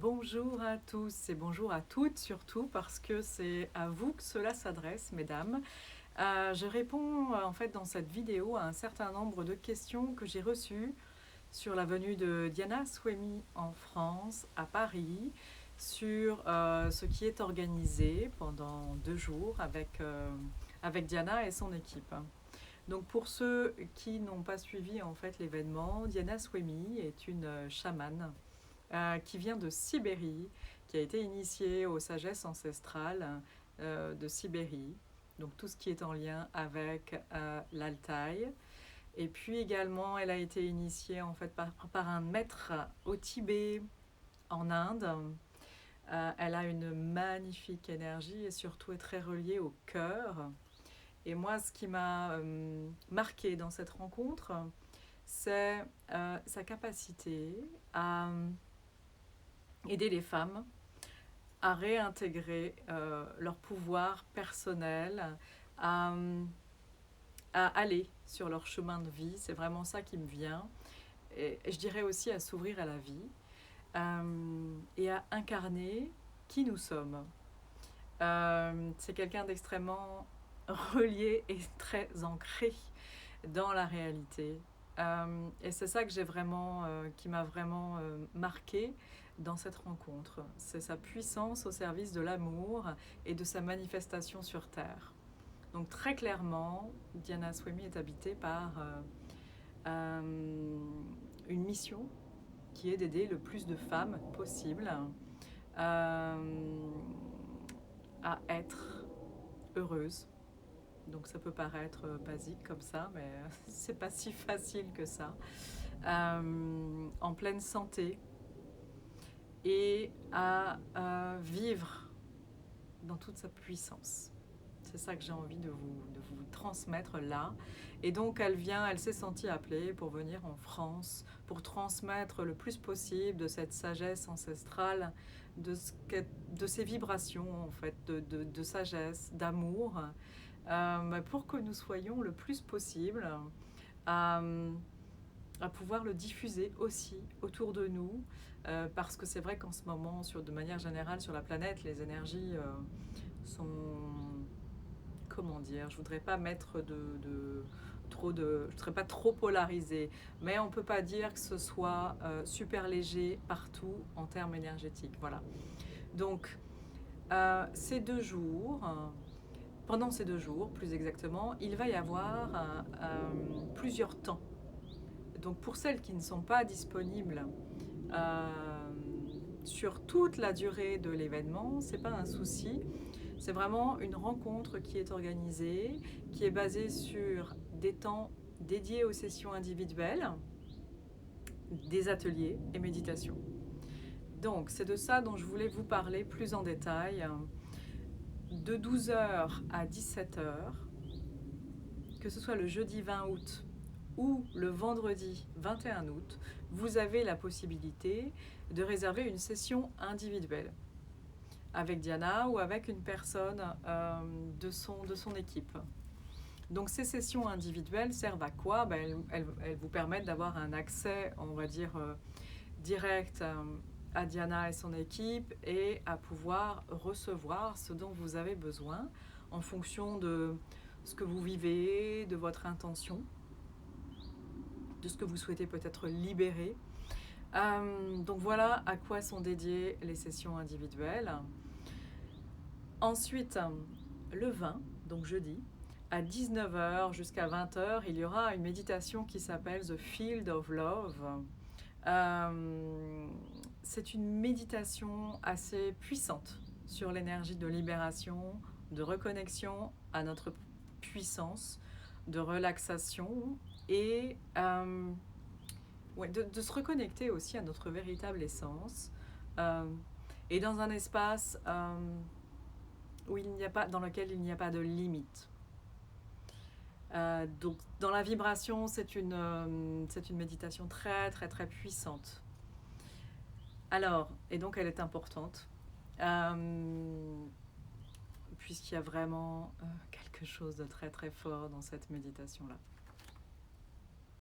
Bonjour à tous et bonjour à toutes surtout parce que c'est à vous que cela s'adresse, mesdames. Je réponds en fait dans cette vidéo à un certain nombre de questions que j'ai reçues sur la venue de Diana Swemi en France, à Paris, sur ce qui est organisé pendant 2 jours avec Diana et son équipe. Donc pour ceux qui n'ont pas suivi en fait l'événement, Diana Swemi est une chamane qui vient de Sibérie, qui a été initiée aux sagesses ancestrales de Sibérie, donc tout ce qui est en lien avec l'Altaï. Et puis également, elle a été initiée en fait par un maître au Tibet, en Inde. Elle a une magnifique énergie et surtout est très reliée au cœur. Et moi, ce qui m'a marqué dans cette rencontre, c'est sa capacité à aider les femmes à réintégrer leur pouvoir personnel, à, à aller sur leur chemin de vie. C'est vraiment ça qui me vient. Et je dirais aussi à s'ouvrir à la vie et à incarner qui nous sommes. C'est quelqu'un d'extrêmement relié et très ancré dans la réalité. Et c'est ça que qui m'a vraiment marqué dans cette rencontre. C'est sa puissance au service de l'amour et de sa manifestation sur Terre. Donc très clairement, Diana Swemi est habitée par une mission qui est d'aider le plus de femmes possible à être heureuses. Donc ça peut paraître basique comme ça, mais c'est pas si facile que ça. En pleine santé et à vivre dans toute sa puissance. C'est ça que j'ai envie de vous transmettre là. Et donc elle s'est sentie appelée pour venir en France, pour transmettre le plus possible de cette sagesse ancestrale, de ces vibrations en fait, de sagesse, d'amour, pour que nous soyons le plus possible à, à pouvoir le diffuser aussi autour de nous, parce que c'est vrai qu'en ce moment, de manière générale sur la planète, les énergies sont, comment dire, je voudrais pas mettre je voudrais pas trop polariser, mais on peut pas dire que ce soit super léger partout en termes énergétiques. Voilà. Donc ces 2 jours, pendant ces 2 jours, plus exactement, il va y avoir plusieurs temps. Donc pour celles qui ne sont pas disponibles euh, sur toute la durée de l'événement, c'est pas un souci. C'est vraiment une rencontre qui est organisée, qui est basée sur des temps dédiés aux sessions individuelles, des ateliers et méditation. Donc c'est de ça dont je voulais vous parler plus en détail. De 12h à 17h, que ce soit le jeudi 20 août ou le vendredi 21 août, vous avez la possibilité de réserver une session individuelle avec Diana ou avec une personne de son équipe. Donc ces sessions individuelles servent à quoi? Elles vous permettent d'avoir un accès, on va dire, direct à Diana et son équipe et à pouvoir recevoir ce dont vous avez besoin en fonction de ce que vous vivez, de votre intention, de ce que vous souhaitez peut-être libérer. Donc voilà à quoi sont dédiées les sessions individuelles. Ensuite, le 20, donc jeudi, à 19h jusqu'à 20h, il y aura une méditation qui s'appelle The Field of Love. C'est une méditation assez puissante sur l'énergie de libération, de reconnexion à notre puissance, de relaxation et de se reconnecter aussi à notre véritable essence. Et dans un espace dans lequel il n'y a pas de limite. Donc dans la vibration, c'est une méditation très très très puissante. Alors, et donc elle est importante, puisqu'il y a vraiment quelque chose de très très fort dans cette méditation-là.